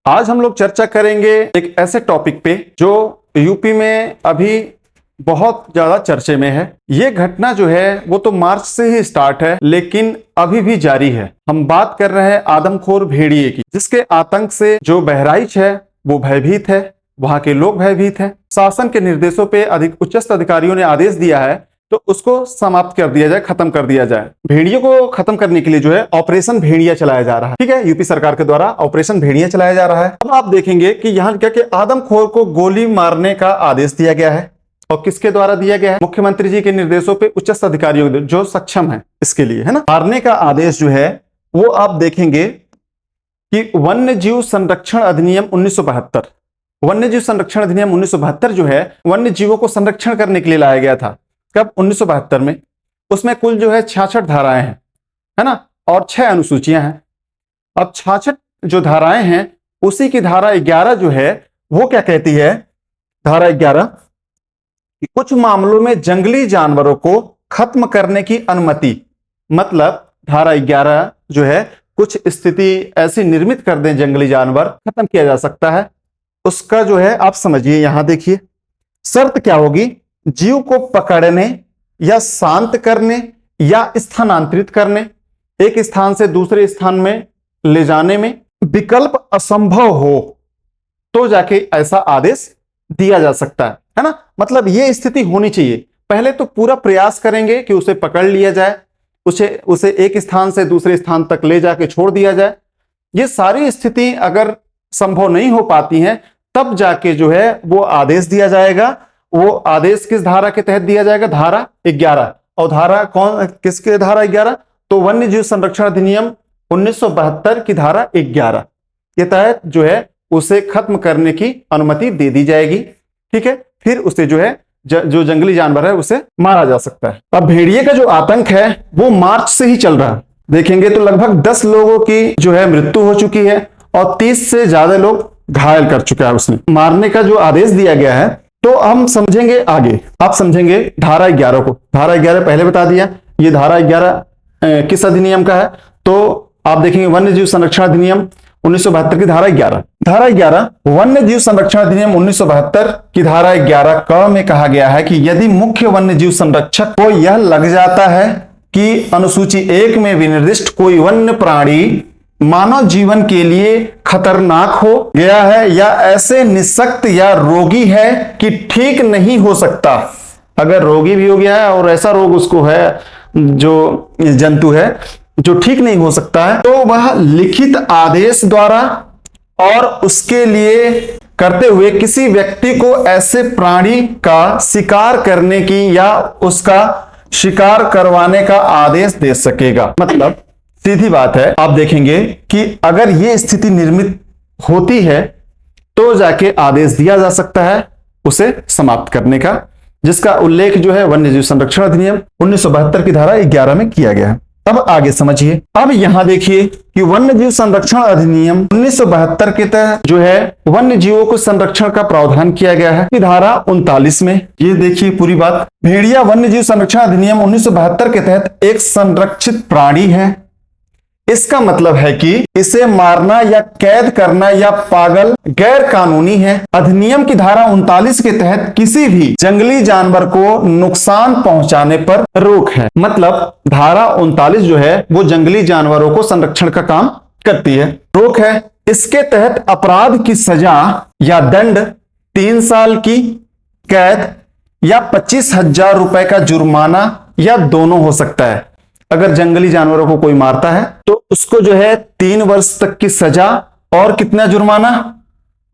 आज हम लोग चर्चा करेंगे एक ऐसे टॉपिक पे जो यूपी में अभी बहुत ज्यादा चर्चे में है। ये घटना जो है वो तो मार्च से ही स्टार्ट है लेकिन अभी भी जारी है। हम बात कर रहे हैं आदमखोर भेड़िए की, जिसके आतंक से जो बहराइच है वो भयभीत है, वहां के लोग भयभीत हैं। शासन के निर्देशों पे उच्चस्थ अधिकारियों ने आदेश दिया है तो उसको समाप्त कर दिया जाए, खत्म कर दिया जाए। भेड़ियों को खत्म करने के लिए जो है ऑपरेशन भेड़िया चलाया जा रहा है। ठीक है, यूपी सरकार के द्वारा ऑपरेशन भेड़िया चलाया जा रहा है। अब आप देखेंगे कि यहाँ क्या कि आदमखोर को गोली मारने का आदेश दिया गया है। और किसके द्वारा दिया गया है? मुख्यमंत्री जी के निर्देशों पे उच्चस्थ अधिकारियों जो सक्षम है इसके लिए, है ना। मारने का आदेश जो है वो आप देखेंगे कि वन्य जीव संरक्षण अधिनियम 1972, वन्य जीव संरक्षण अधिनियम 1972 जो है वन्य जीवों को संरक्षण करने के लिए लाया गया था। कब? 1972 में। उसमें कुल जो है 66 धाराएं हैं, है ना, और 6 अनुसूचियां हैं। अब 66 जो धाराएं हैं उसी की धारा 11 जो है वो क्या कहती है? धारा 11 कि कुछ मामलों में जंगली जानवरों को खत्म करने की अनुमति, मतलब धारा 11 जो है कुछ स्थिति ऐसी निर्मित कर दें जंगली जानवर खत्म किया जा सकता है। उसका जो है आप समझिए, यहां देखिए शर्त क्या होगी? जीव को पकड़ने या शांत करने या स्थानांतरित करने, एक स्थान से दूसरे स्थान में ले जाने में विकल्प असंभव हो तो जाके ऐसा आदेश दिया जा सकता है ना। मतलब ये स्थिति होनी चाहिए। पहले तो पूरा प्रयास करेंगे कि उसे पकड़ लिया जाए, उसे एक स्थान से दूसरे स्थान तक ले जाके छोड़ दिया जाए। ये सारी स्थिति अगर संभव नहीं हो पाती हैं तब जाके जो है वो आदेश दिया जाएगा। वो आदेश किस धारा के तहत दिया जाएगा? धारा 11। और धारा कौन, किसके धारा 11? तो वन्य जीव संरक्षण अधिनियम 1972 की धारा 11 के तहत जो है उसे खत्म करने की अनुमति दे दी जाएगी। ठीक है, फिर उसे जो है जो जंगली जानवर है उसे मारा जा सकता है। अब भेड़िए का जो आतंक है वो मार्च से ही चल रहा है। देखेंगे तो लगभग 10 लोगों की जो है मृत्यु हो चुकी है और 30 से ज्यादा लोग घायल कर चुका है उसने। मारने का जो आदेश दिया गया है तो हम समझेंगे आगे, आप समझेंगे धारा 11 को। धारा 11 पहले बता दिया। ये धारा 11 किस अधिनियम का है? तो आप देखेंगे वन्य जीव संरक्षण अधिनियम 1972 की धारा 11। धारा 11 वन्य जीव संरक्षण अधिनियम 1972 की धारा 11 क में कहा गया है कि यदि मुख्य वन्य जीव संरक्षक को यह लग जाता है कि अनुसूची 1 में विनिर्दिष्ट कोई वन्य प्राणी मानव जीवन के लिए खतरनाक हो गया है या ऐसे निःशक्त या रोगी है कि ठीक नहीं हो सकता। अगर रोगी भी हो गया है और ऐसा रोग उसको है, जो जंतु है जो ठीक नहीं हो सकता है, तो वह लिखित आदेश द्वारा और उसके लिए करते हुए किसी व्यक्ति को ऐसे प्राणी का शिकार करने की या उसका शिकार करवाने का आदेश दे सकेगा। मतलब सीधी बात है, आप देखेंगे कि अगर ये स्थिति निर्मित होती है तो जाके आदेश दिया जा सकता है उसे समाप्त करने का, जिसका उल्लेख जो है वन्य जीव संरक्षण अधिनियम 1972 की धारा 11 में किया गया है। अब आगे समझिए। अब यहां देखिए कि वन्य जीव संरक्षण अधिनियम 1972 के तहत जो है वन्य जीवों को संरक्षण का प्रावधान किया गया है कि धारा 39 में। ये देखिए पूरी बात। भेड़िया वन्य जीव संरक्षण अधिनियम 1972 के तहत एक संरक्षित प्राणी है। इसका मतलब है कि इसे मारना या कैद करना या पागल गैर कानूनी है। अधिनियम की धारा 39 के तहत किसी भी जंगली जानवर को नुकसान पहुंचाने पर रोक है। मतलब धारा 39 जो है वो जंगली जानवरों को संरक्षण का काम करती है, रोक है। इसके तहत अपराध की सजा या दंड 3 साल की कैद या 25,000 रुपए का जुर्माना या दोनों हो सकता है। अगर जंगली जानवरों को कोई मारता है तो उसको जो है 3 वर्ष तक की सजा और कितना जुर्माना?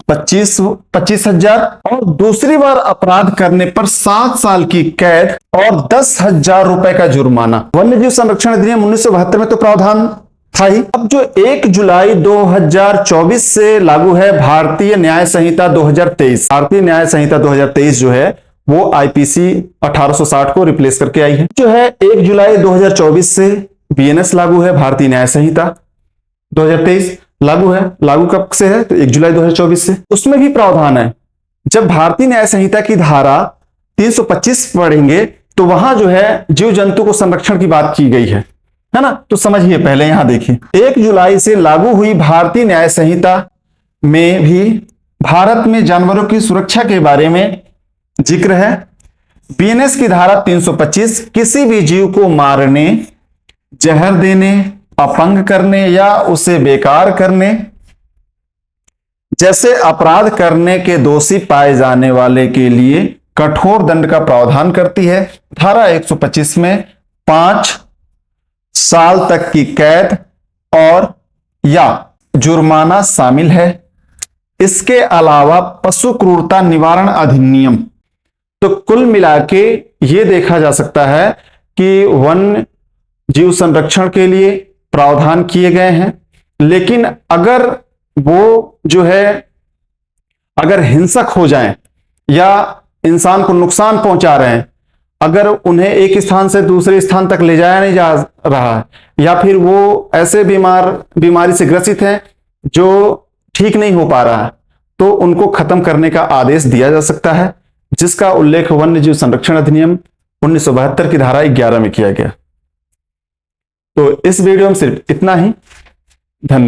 25,000 और दूसरी बार अपराध करने पर 7 साल की कैद और 10,000 रुपए का जुर्माना। वन्य जीव संरक्षण अधिनियम 1972 में तो प्रावधान था ही। अब जो 1 जुलाई 2024 से लागू है भारतीय न्याय संहिता 2023, भारतीय न्याय संहिता 2023 जो है वो आईपीसी 1860 को रिप्लेस करके आई है। जो है 1 जुलाई 2024 से बीएनएस लागू है, भारतीय न्याय संहिता 2023 लागू है। लागू कब से है? तो 1 जुलाई 2024 से। उसमें भी प्रावधान है, जब भारतीय न्याय संहिता की धारा 325 पढ़ेंगे तो वहां जो है जीव जंतु को संरक्षण की बात की गई है ना। तो समझिए, पहले यहां देखिए 1 जुलाई से लागू हुई भारतीय न्याय संहिता में भी भारत में जानवरों की सुरक्षा के बारे में जिक्र है। बीएनएस की धारा 325 किसी भी जीव को मारने, जहर देने, अपंग करने या उसे बेकार करने जैसे अपराध करने के दोषी पाए जाने वाले के लिए कठोर दंड का प्रावधान करती है। धारा 125 में 5 साल तक की कैद और या जुर्माना शामिल है। इसके अलावा पशु क्रूरता निवारण अधिनियम। तो कुल मिला के ये देखा जा सकता है कि वन्य जीव संरक्षण के लिए प्रावधान किए गए हैं, लेकिन अगर वो जो है अगर हिंसक हो जाएं या इंसान को नुकसान पहुंचा रहे हैं, अगर उन्हें एक स्थान से दूसरे स्थान तक ले जाया नहीं जा रहा है, या फिर वो ऐसे बीमारी से ग्रसित हैं जो ठीक नहीं हो पा रहा है, तो उनको खत्म करने का आदेश दिया जा सकता है, जिसका उल्लेख वन्य जीव संरक्षण अधिनियम 1972 की धारा 11 में किया गया। तो इस वीडियो में सिर्फ इतना ही। धन्यवाद।